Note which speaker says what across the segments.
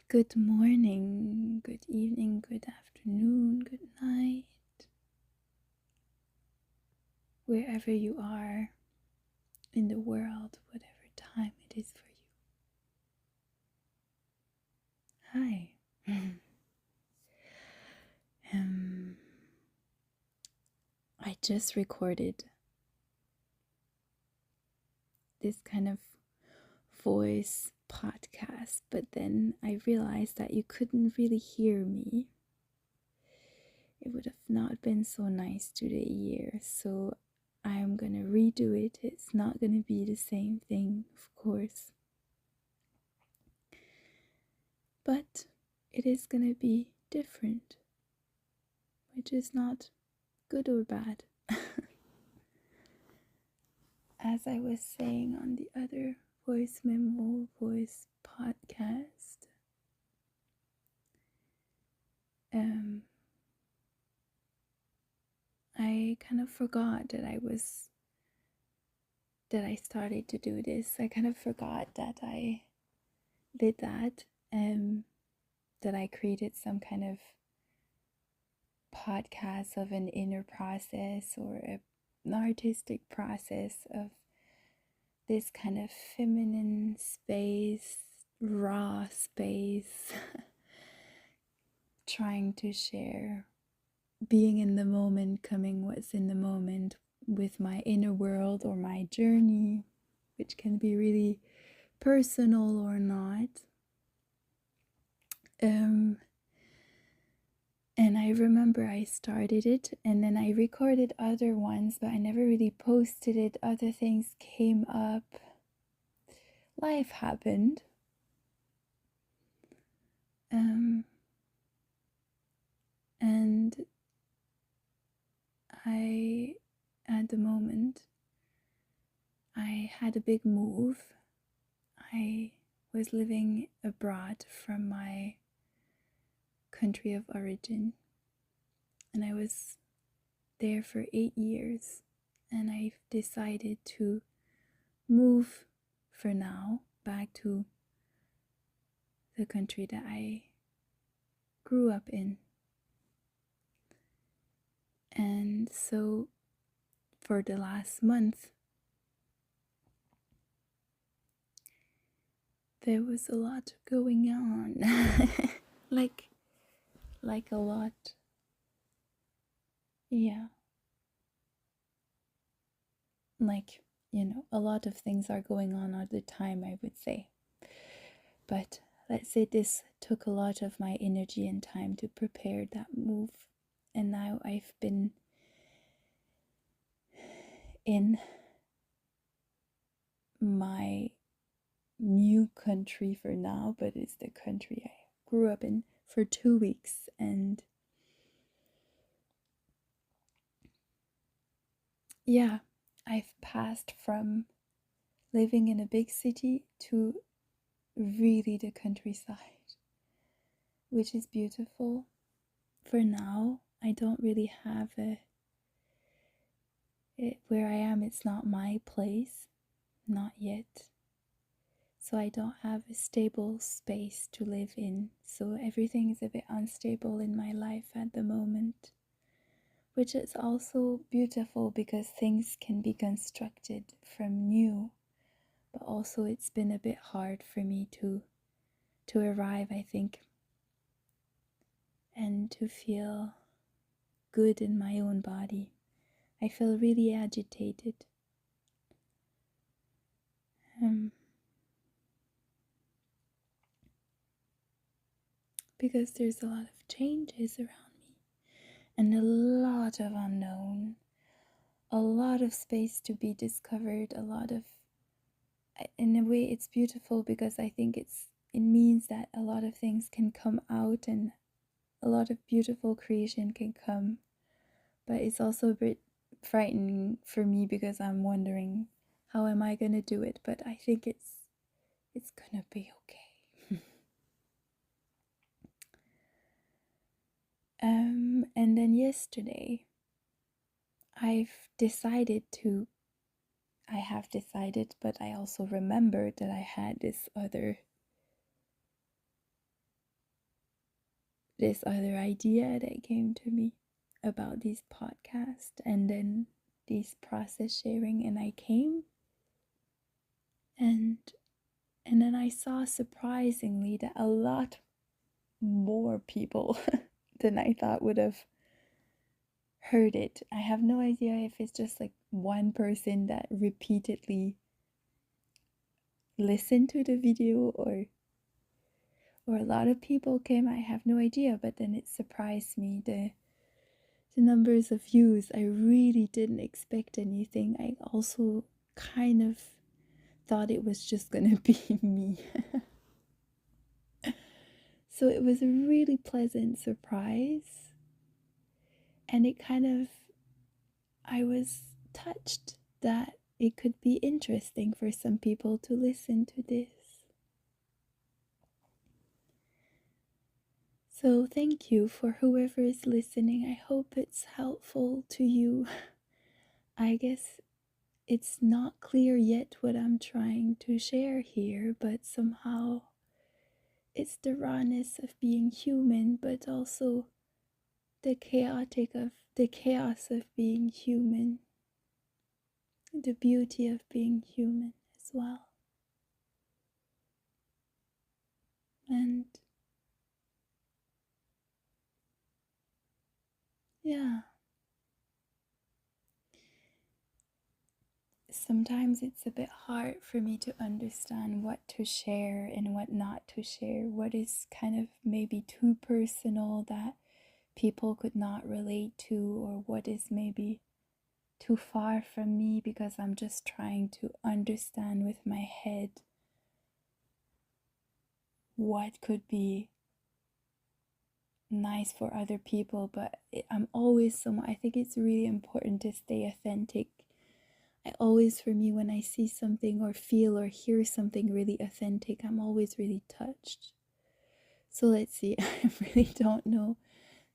Speaker 1: Good morning, good evening, good afternoon, good night, wherever you are in the world, whatever time it is for you. Hi. I just recorded this kind of voice podcast, but then I realized that you couldn't really hear me. It would have not been so nice to the ear, so I'm gonna redo it. It's not gonna be the same thing, of course, but it is gonna be different, which is not good or bad. As I was saying on the other voice memo, voice podcast, I kind of forgot that I started to do this. I kind of forgot that I did that, that I created some kind of podcast of an inner process or an artistic process of this kind of feminine space, raw space, trying to share being in the moment, coming what's in the moment with my inner world or my journey, which can be really personal or not. And I remember I started it and then I recorded other ones, but I never really posted it. Other things came up. Life happened. And at the moment, I had a big move. I was living abroad from my country of origin, and I was there for 8 years, and I decided to move for now back to the country that I grew up in. And so for the last month, there was a lot going on. like a lot. Yeah. Like, a lot of things are going on all the time, I would say. But let's say this took a lot of my energy and time to prepare that move. And now I've been in my new country for now, but it's the country I grew up in for 2 weeks. And yeah, I've passed from living in a big city to really the countryside, which is beautiful. For now, I don't really have where I am, it's not my place, not yet. So I don't have a stable space to live in. So everything is a bit unstable in my life at the moment, which is also beautiful because things can be constructed from new. But also it's been a bit hard for me to arrive, I think, and to feel good in my own body. I feel really agitated. Because there's a lot of changes around me and a lot of unknown, a lot of space to be discovered, in a way it's beautiful because I think it means that a lot of things can come out and a lot of beautiful creation can come. But it's also a bit frightening for me because I'm wondering, how am I gonna do it? But I think it's gonna be okay. And then yesterday, I have decided, but I also remembered that I had this other this other idea that came to me about these podcasts and then these process sharing, and I came and then I saw surprisingly that a lot more people than I thought would have heard it. I have no idea if it's just like one person that repeatedly listened to the video or a lot of people came. I have no idea, but then it surprised me the numbers of views. I really didn't expect anything. I also kind of thought it was just gonna be me. So it was a really pleasant surprise, and it kind of, I was touched that it could be interesting for some people to listen to this. So thank you for whoever is listening. I hope it's helpful to you. I guess it's not clear yet what I'm trying to share here, but somehow it's the rawness of being human, but also the chaos of being human, the beauty of being human as well. And yeah, sometimes it's a bit hard for me to understand what to share and what not to share, what is kind of maybe too personal that people could not relate to, or what is maybe too far from me, because I'm just trying to understand with my head what could be nice for other people. But I'm always I think it's really important to stay authentic. I always, for me, when I see something or feel or hear something really authentic, I'm always really touched. So let's see. I really don't know.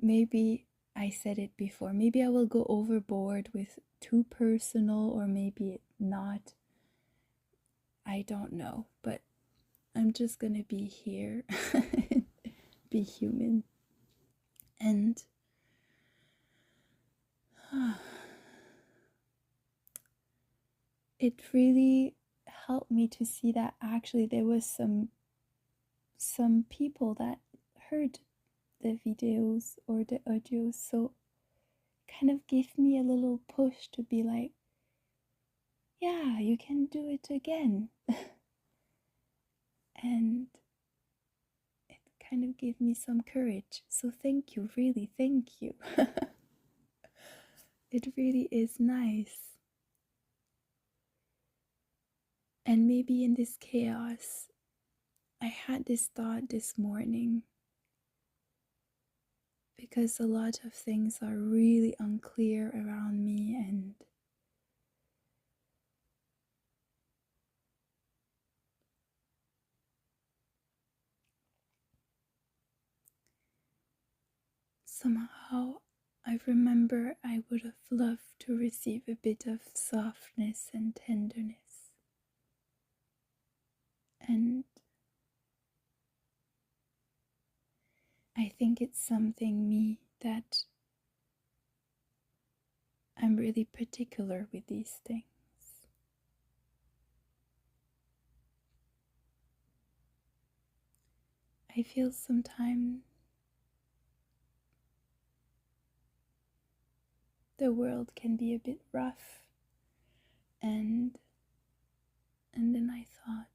Speaker 1: Maybe I said it before. Maybe I will go overboard with too personal, or maybe not. I don't know. But I'm just gonna be here, be human. And it really helped me to see that actually there was some people that heard the videos or the audios, so kind of gave me a little push to be like, yeah, you can do it again. And it kind of gave me some courage. So thank you, really, thank you. It really is nice. And maybe in this chaos, I had this thought this morning, because a lot of things are really unclear around me, and somehow I remember I would have loved to receive a bit of softness and tenderness. And I think it's something me that I'm really particular with these things. I feel sometimes the world can be a bit rough, and then I thought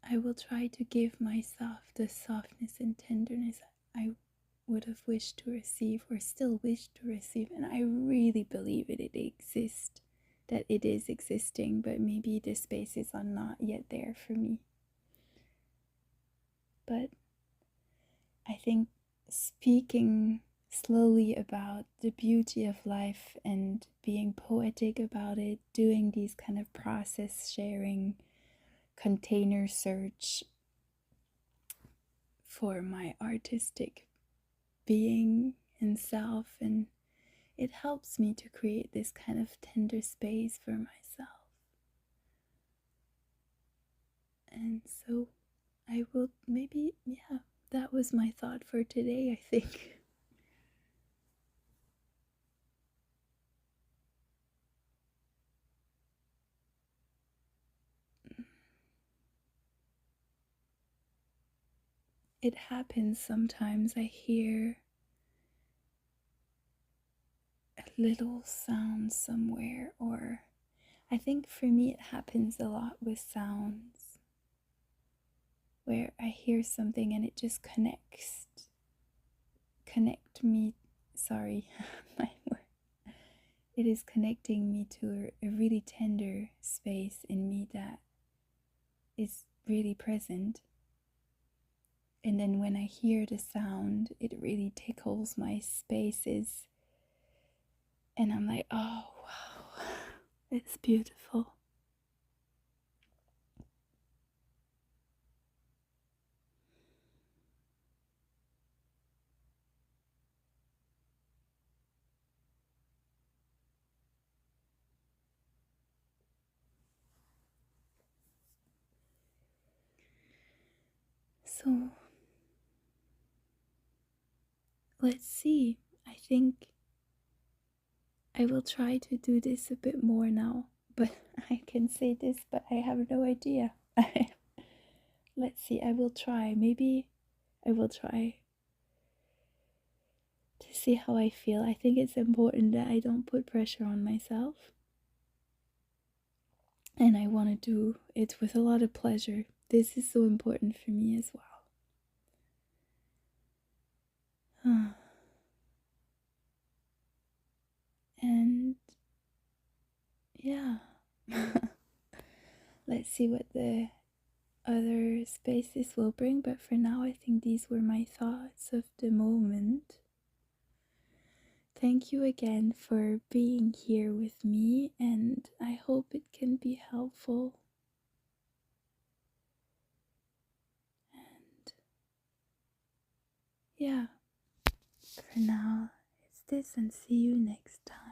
Speaker 1: I will try to give myself the softness and tenderness I would have wished to receive, or still wish to receive. And I really believe it exists, that it is existing, but maybe the spaces are not yet there for me. But I think speaking slowly about the beauty of life and being poetic about it, doing these kind of process sharing, container search for my artistic being and self, and it helps me to create this kind of tender space for myself. And so I will maybe, that was my thought for today, I think. It happens sometimes. I hear a little sound somewhere, or I think for me it happens a lot with sounds where I hear something and it just connect me, sorry, my word. It is connecting me to a really tender space in me that is really present. And then when I hear the sound, it really tickles my spaces. And I'm like, oh, wow, it's beautiful. So, let's see. I think I will try to do this a bit more now. But I can say this, but I have no idea. Let's see, I will try. Maybe I will try to see how I feel. I think it's important that I don't put pressure on myself. And I want to do it with a lot of pleasure. This is so important for me as well. And yeah, let's see what the other spaces will bring. But for now, I think these were my thoughts of the moment. Thank you again for being here with me, and I hope it can be helpful. And yeah, for now, it's this, and see you next time.